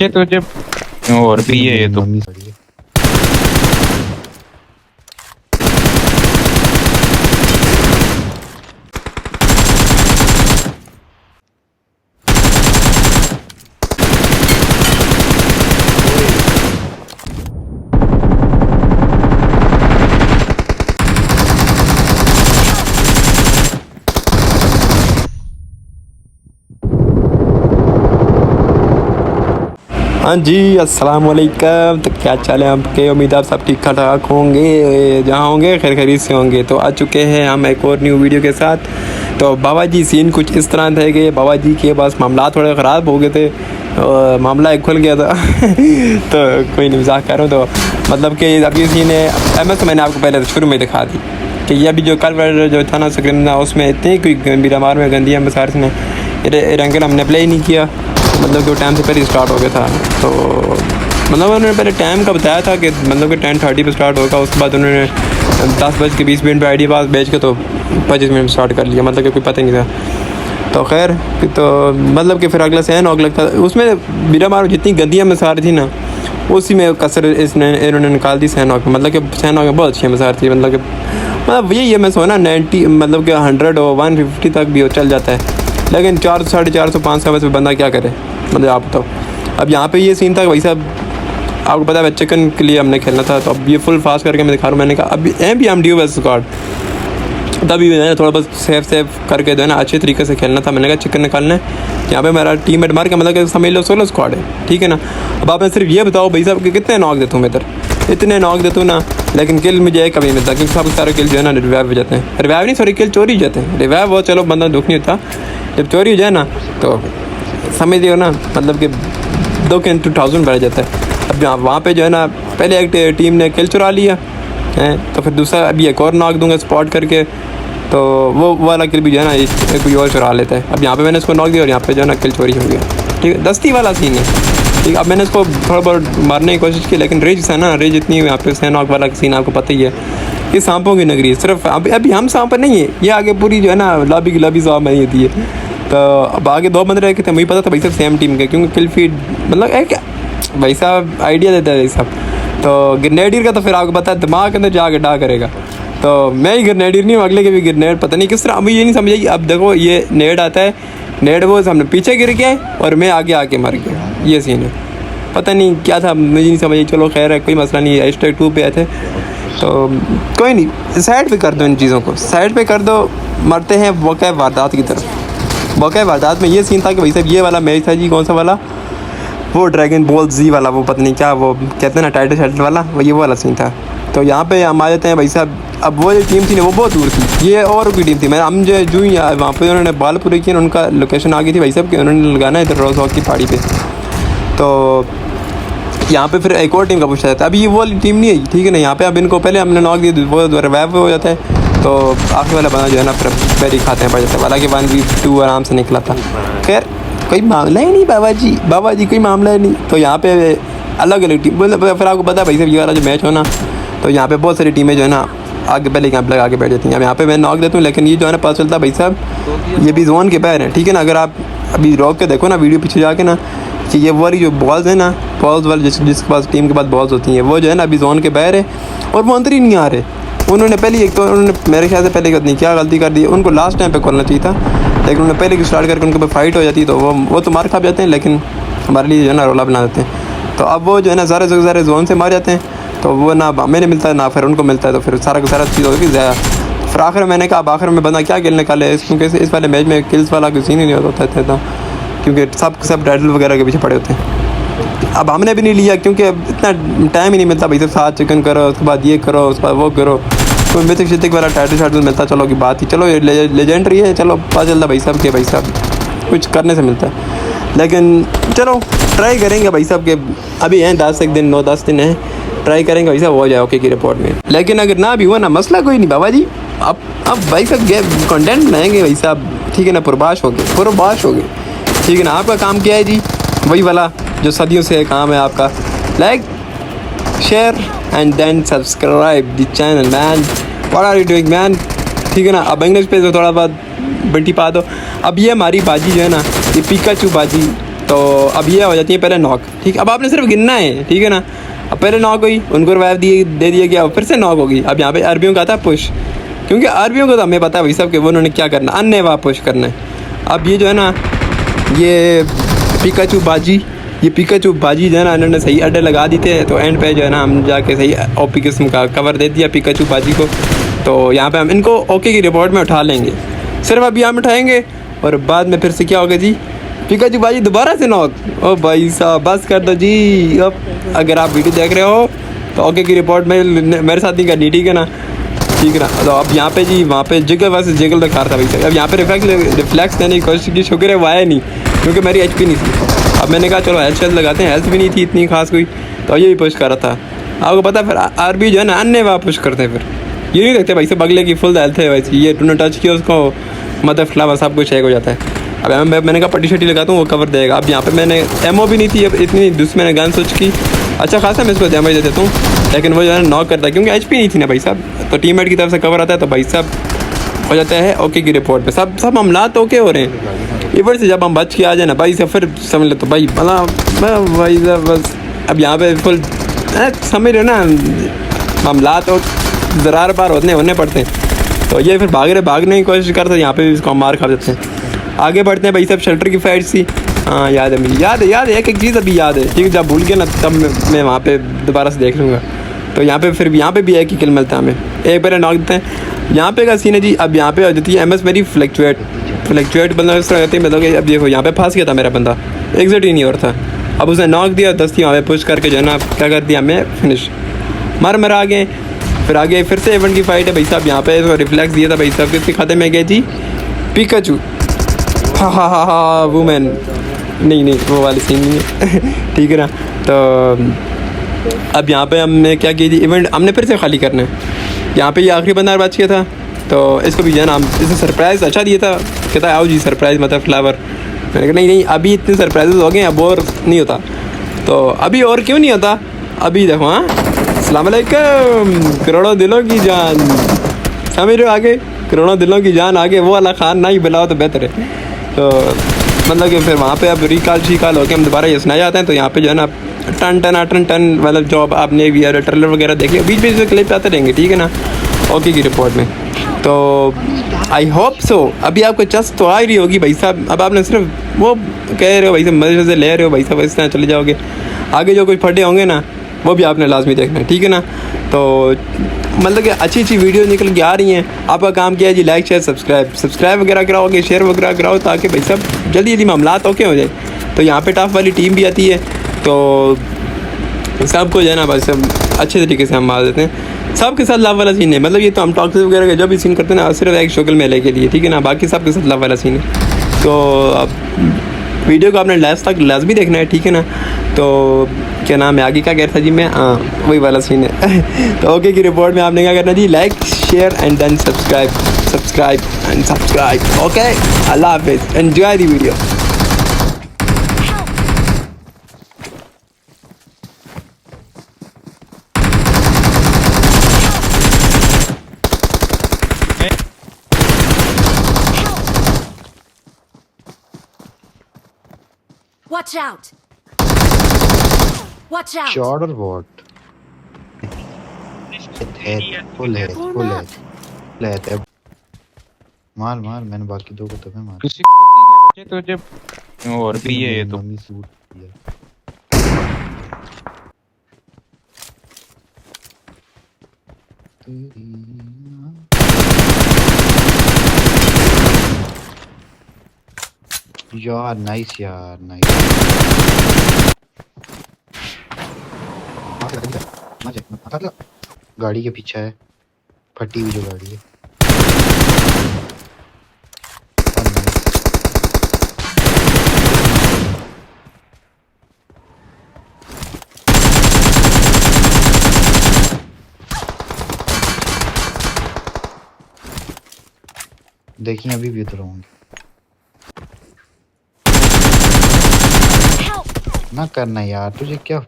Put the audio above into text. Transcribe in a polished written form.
ये तुझे और भी है ये तो। मम्मी सॉरी है। हाँ जी, अस्सलाम वालेकुम। तो क्या चाल है आपके? उम्मीद आप सब ठीक ठाक होंगे, जहाँ होंगे खैर खैरियत से होंगे। तो आ चुके हैं हम एक और न्यू वीडियो के साथ। तो बाबा जी सीन कुछ इस तरह थे कि बाबा जी के पास मामला थोड़े ख़राब हो गए थे और मामला एक खुल गया था। तो कोई नहीं, मजाक कर रहा हूँ। तो मतलब कि अब ये सीन है, MS तो मैंने आपको पहले शुरू में दिखा दी कि ये अभी जो कल जो था ना स्क्रीन ना, उसमें इतनी कोई गंभीर मार में गंदी मसार ने रंगल हमने प्ले ही नहीं किया। मतलब कि वो टाइम से पहले स्टार्ट हो गया था। तो मतलब उन्होंने पहले टाइम का बताया था कि मतलब कि 10:30 पे स्टार्ट होगा। उसके बाद उन्होंने 10:20 पे ID पास भेज के तो 25 मिनट में स्टार्ट कर लिया। मतलब कि कोई पता नहीं था। तो खैर तो मतलब कि फिर अगला सहन और लगता उसमें बिरा मारो जितनी गंदियाँ मसार थी ना, उसी में कसर इन्होंने निकाल दी सहनॉक में। मतलब कि सहनॉक में बहुत अच्छी मसार थी। मतलब यही है, मैं सोना 90 मतलब कि 100 और 150 तक भी चल जाता है। लेकिन 400 450 500 में से बंदा क्या करे? मतलब आप बताओ। अब यहाँ पे ये सीन था वही साहब, आपको पता है चिकन के लिए हमने खेलना था। तो अब ये फुल फास्ट करके मैं दिखा रहा हूँ। मैंने कहा अभी हम ड्यू वेस्ट स्क्वाड, तभी मैंने थोड़ा बहुत सेफ करके जो है ना अच्छे तरीके से खेलना था। मैंने कहा चिकन निकालना है। यहाँ पे मेरा टीम मेट मार के मतलब कि समझ लो 16 स्क्वाड है, ठीक है ना। अब आपने सिर्फ ये बताओ भाई साहब कि कितने नॉक देता हूँ मैं इधर, इतने नॉक देता हूँ ना, लेकिन किल मुझे एक कभी मिलता क्योंकि सब सारे किल जो है ना रिवाइव हो जाते हैं। रिवाइव नहीं, सॉरी, किल चोरी हो जाते हैं। रिवाइव हो चलो बंदा दुख नहीं होता, जब चोरी हो जाए ना तो समझ लियो ना, मतलब कि 2 के 2000 बढ़ जाता है। अब जहाँ वहाँ पे जो है ना पहले एक टीम ने किल चुरा लिया है, तो फिर दूसरा अभी एक और नॉक दूंगा स्पॉट करके, तो वो वाला किल भी जो है ना एक कोई और चुरा लेता है। अब यहाँ पे मैंने इसको नॉक दिया और यहाँ पे जो है ना किल चोरी हो गया, ठीक है। दस्ती वाला सीन है, ठीक है। अब मैंने इसको थोड़ा बहुत मारने की कोशिश की, लेकिन रेज है ना, रेज इतनी यहाँ पे सैनॉक वाला सीन आपको पता ही है। ये सांपों की नगरी है, सिर्फ अभी हम सांप नहीं है, ये आगे पूरी जो है ना लॉबी की लॉबी सांप नहीं होती है। तो अब आगे 2 बंदे रह के थे, मुझे पता था भाई साहब सेम टीम के, क्योंकि किल फीड मतलब है क्या भाई साहब आइडिया देता है भाई साहब। तो ग्रेनेडियर का तो फिर आपको पता है दिमाग के अंदर जाके डा करेगा। तो मैं ही ग्रेनेडियर नहीं हूँ, अगले के भी ग्रेनेड पता नहीं किस तरह, अभी ये नहीं समझ आई। अब देखो ये नेड आता है, नेड वो सामने पीछे गिर गया और मैं आगे आके मर गया, ये सीन है। पता नहीं क्या था, मुझे नहीं समझ आई। चलो खैर है, कोई मसला नहीं है। #2 पे आए थे तो कोई नहीं, साइड पे कर दो इन चीज़ों को, साइड पे कर दो। मरते हैं वाक़या वारदात की तरफ। वाक़या वारदात में ये सीन था कि भाई साहब ये वाला मैच था जी, कौन सा वाला, वो ड्रैगन बॉल Z वाला, वो पता नहीं क्या वो कहते हैं ना टाइटल शेल्टर वाला, वो वाला सीन था। तो यहाँ पे हम आ जाते हैं भाई साहब। अब वो जो टीम थी ना वो बहुत दूर थी, ये और कोई टीम थी। मैं हम जो ही वहाँ पे उन्होंने बाल पूरे किए, उनका लोकेशन आ गई थी भाई साहब कि उन्होंने लगाना है इधर रोज़ हॉक की पहाड़ी पे। तो यहाँ पे फिर एक और टीम का पूछा जाता है। अभी ये वो वाली टीम नहीं है, ठीक है ना। यहाँ पे अब इनको पहले हमने नॉक दिया, वो रिवाइव हो जाता है। तो आखिरी वाला बंदा जो है ना फिर पैरी खाते हैं पड़ जाता है। हालांकि 1v2 आराम से निकला था। खैर कोई मामला ही नहीं बाबा जी कोई मामला ही नहीं। तो यहाँ पे अलग अलग टीम, मतलब फिर आपको पता है भाई साहब ये वाला जो मैच हो ना, तो यहाँ पे बहुत सारी टीमें जो है ना आगे पहले कैंप लगा के बैठ जाती हैं। अब यहाँ पे मैं नॉक देता हूँ, लेकिन ये जो है ना पता चलता है भाई साहब ये भी जोन के बाहर है, ठीक है ना। अगर आप अभी रोक के देखो ना वीडियो पीछे जाके ना, कि ये वाली जो बॉल्स है ना, बॉल्स वाले जिसके पास टीम के पास बॉल्स होती हैं, वो जो है ना अभी जोन के बाहर है और वो अंदर ही नहीं आ रहे। उन्होंने पहले एक तो उन्होंने मेरे ख्याल से पहले नहीं क्या गलती कर दी, उनको लास्ट टाइम पे खोलना चाहिए था, लेकिन उन्होंने पहले की स्टार्ट करके उनके ऊपर फाइट हो जाती तो वो तो मार खा जाते हैं, लेकिन हमारे लिए जो है ना रोला बना देते हैं। तो अब वो जो है ना सारे जोन से मार जाते हैं, तो वो ना मैंने मिलता है ना फिर उनको मिलता है, तो फिर सारा चीज़ होगी ज़्यादा। फिर आखिर में मैंने कहा अब आखिर में बंदा क्या किल निकाले, क्योंकि इस वाले मैच में किल्स वाला कोई सीन ही नहीं होता था, क्योंकि सब टाइटल वगैरह के पीछे पड़े होते हैं। अब हमने भी नहीं लिया क्योंकि अब इतना टाइम ही नहीं मिलता भाई साहब। 7 चिकन करो, उसके बाद ये करो, उसके बाद वो करो, तो मिथिक शितिक वाला टाइटल मिलता, चलो की बात ही, चलो ये लेजेंडरी है, चलो पता चलता भाई साहब के भाई साहब कुछ करने से मिलता है। लेकिन चलो ट्राई करेंगे भाई साहब के, अभी हैं 10 दिन है, ट्राई करेंगे भाई साहब हो जाए ओके की रिपोर्ट में। लेकिन अगर ना भी हुआ ना मसला कोई नहीं बाबा जी, अब भाई साहब कंटेंट बनाएंगे भाई साहब, ठीक है ना। पुरबाश हो गए, ठीक है ना। आपका काम क्या है जी, वही वाला जो सदियों से काम है आपका, like share and then subscribe the channel man, what are you doing man, ठीक है ना। अब इंग्लिश पे तो थोड़ा बहुत बंटी पा दो। अब ये हमारी बाजी जो है ना, ये पिकाचू बाजी तो अब ये हो जाती है पहले नॉक, ठीक है। अब आपने सिर्फ गिनना है, ठीक है ना। अब पहले नॉक हुई, उनको रिवाइव दे दिया गया, फिर से नॉक होगी। अब यहाँ पे अरबियों का था पुश, क्योंकि अरबियों को तो हमें पता है भाई साहब कि वो उन्होंने क्या करना, अन्य वाह पुश करना है। अब ये जो है ना, ये पिकाचू बाजी जो है ना, इन्होंने सही अड्डे लगा दी थे, तो एंड पे जो है ना हम जाके सही ओपी किस्म का कवर दे दिया पिकाचू बाजी को। तो यहाँ पे हम इनको ओके की रिपोर्ट में उठा लेंगे, सिर्फ अभी हम उठाएंगे और बाद में फिर से क्या होगा जी, पिकाचू बाजी दोबारा से नॉक। ओ भाई साहब बस कर दो जी। अब अगर आप वीडियो देख रहे हो तो ओके की रिपोर्ट में मेरे साथ नहीं करनी, ठीक है ना, ठीक है ना। तो अब यहाँ पे जी, वहाँ पे जिगल वैसे जिगल दिखा रहा था भाई साहब। अब यहाँ पे रिफ्लेक्स देने की कोशिश की, शुक्र है वो आया नहीं, क्योंकि मेरी HP नहीं थी। अब मैंने कहा चलो हेल्थ लगाते हैं, हेल्थ भी नहीं थी इतनी खास कोई, तो ये भी पुश कर रहा था। आपको पता है फिर RB जो है ना अन्य वहाँ पुश करते हैं, फिर ये नहीं देखते भाई साहब अगले की फुल हेल्थ है वैसे, ये तूने टच किया उसको मतलब फ्लावर सब कुछ चेक हो जाता है। अब मैंने कहा पट्टी शट्टी लगाता हूँ वो कवर देगा। अब यहाँ पे मैंने एमओ भी नहीं थी, अब इतनी दूसरी मैंने गन स्विच की, अच्छा खासा मैं इसको डैमेज दे देता हूँ, लेकिन वो जो है नॉक करता है क्योंकि HP नहीं थी ना भाई साहब। तो टीममेट की तरफ से कवर आता है तो भाई साहब हो जाता है ओके की रिपोर्ट पे। सब मामलात ओके हो रहे हैं। इधर से जब हम बच के आ जाए ना भाई साहब, फिर समझ ले तो भाई भाई साहब बस। अब यहाँ पे फुल समझ रहे हो ना, मामलात और ज़रार पार होने पड़ते हैं। तो ये फिर भागने की कोशिश करते हैं, यहाँ पे इसको मार खा देते हैं। आगे बढ़ते हैं भाई साहब, शेल्टर की फाइट सी, हाँ याद है मुझे, याद है एक चीज़ अभी याद है, ठीक है। जब भूल गया ना तब मैं वहाँ पे दोबारा से देख लूँगा। तो यहाँ पे फिर यहाँ पे भी एक ही किल मिलता है हमें, एक बार नॉक देते हैं। यहाँ पे का सीन है जी, अब यहाँ पे हो जाती है MS मेरी फ्लैक्चुएट मतलब इस तरह कहते हैं, मतलब कि अब देखो यहाँ पे फंस गया था मेरा बंदा, एग्जिट ही नहीं हो रहा था। अब उसने नॉक दिया, 10 थी वहाँ पे पुश करके जो है ना क्या कर दिया हमें फिनिश, मर आगे। फिर आगे फिर से इवेंट की फाइट है भाई साहब। यहाँ पे तो रिफ्लेक्स दिया था भाई साहब, किसके खाते में गए जी, पिकाचू, हाँ वुमेन, नहीं वो वाली सीन नहीं है ठीक है ना। तो अब यहाँ पे हमने क्या किया जी, इवेंट हमने फिर से खाली करना है। यहाँ पे ये आखिरी बंदा बच गया था, तो इसको भी जो है ना इसे सरप्राइज़ अच्छा दिया था, कहता है आओ जी सरप्राइज़ मतलब फ्लावर। मैंने कहा नहीं अभी इतने सरप्राइजेस हो गए, अब और नहीं होता। तो अभी और क्यों नहीं होता, अभी देखो, हाँ अस्सलाम वालेकुम, करोड़ों दिलों की जान, समझ रहे हो, आगे करोड़ों दिलों की जान, आगे वो वाला खान ना ही बुलाओ तो बेहतर है। तो मतलब कि फिर वहाँ पे अब रिकॉल हो के हम दोबारा ये सुनाए जाते हैं। तो यहाँ पे जो है ना टन मतलब जो आपने भी ट्रेलर वगैरह देखे, बीच में क्लिप आते रहेंगे, ठीक है ना, ओके की रिपोर्ट में। तो आई होप सो अभी आपको चस्प तो आ ही रही होगी भाई साहब। अब आपने सिर्फ वो कह रहे हो भाई साहब, मजे से ले रहे हो भाई साहब, इस तरह चले जाओगे। आगे जो कुछ फटे होंगे ना वो भी आपने लाजमी देखना है, ठीक है ना। तो मतलब कि अच्छी वीडियो निकल के आ रही हैं। आपका काम क्या है जी, लाइक शेयर सब्सक्राइब वगैरह कराओगे, शेयर वगैरह कराओ, ताकि भाई साहब जल्दी मामलात ओके हो जाए। तो यहाँ पे टफ वाली टीम भी आती है, तो सबको जो है ना बस अच्छे तरीके से हम मार देते हैं। सबके साथ लव वाला सीन है, मतलब ये तो हम टॉक्सिक वगैरह का जब भी सीन करते हैं ना सिर्फ एक शक्ल मेले के लिए, ठीक है ना, बाकी सबके साथ लव वाला सीन है। तो अब वीडियो को आपने लास्ट तक लाजमी देखना है, ठीक है ना। तो क्या नाम है आगे क्या कह रहा था जी मैं, हाँ वही वाला सीन है तो ओके की रिपोर्ट में आपने क्या करना जी, like share and then subscribe okay. अल्लाह हाफिज़, enjoy the video. Watch out! Watch out! Shot और बॉट फुल है मार मैंने बाकी दो को तबे मार। किसी कुत्ती के बच्चे तुझे और भी ये तो मम्मी सूट किया। यार नाइस गाड़ी के पीछे है, फटी हुई जो गाड़ी है। देखिए अभी भी उधर होंगे, ना करना यार, तुझे क्या